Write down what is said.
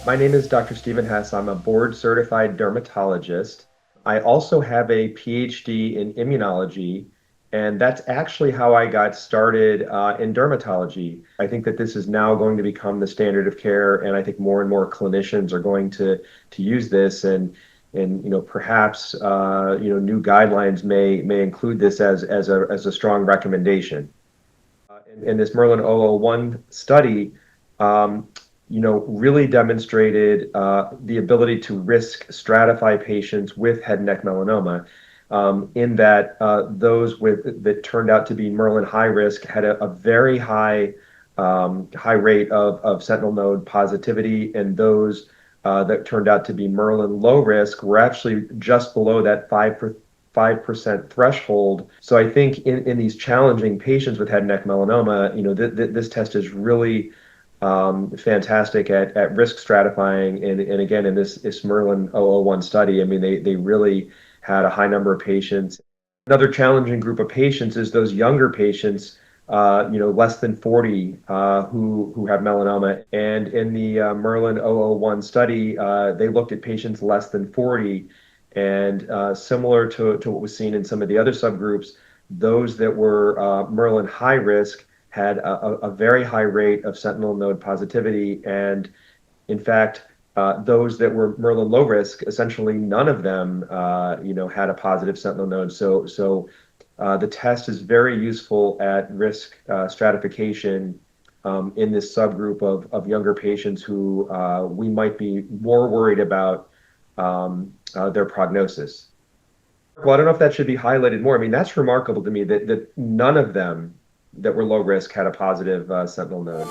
My name is Dr. Stephen Hess. I'm a board certified dermatologist. I also have a PhD in immunology, and that's actually how I got started in dermatology. I think that this is now going to become the standard of care, and I think more and more clinicians are going to use this, and perhaps new guidelines may include this as a strong recommendation. In this Merlin 001 study, um, really demonstrated the ability to risk stratify patients with head and neck melanoma, in that those that turned out to be Merlin high risk had a very high rate of sentinel node positivity, and those that turned out to be Merlin low risk were actually just below that 5% threshold. So I think in these challenging patients with head and neck melanoma, this test is really fantastic at risk stratifying. And again, in this Merlin 001 study, I mean, they really had a high number of patients. Another challenging group of patients is those younger patients, less than 40, who have melanoma. And in the Merlin 001 study, they looked at patients less than 40. And similar to what was seen in some of the other subgroups, those that were Merlin high risk had a very high rate of sentinel node positivity. And in fact, those that were Merlin low risk, essentially none of them, had a positive sentinel node. So the test is very useful at risk stratification in this subgroup of younger patients who we might be more worried about their prognosis. Well, I don't know if that should be highlighted more. I mean, that's remarkable to me that none of them that were low risk had a positive sentinel node.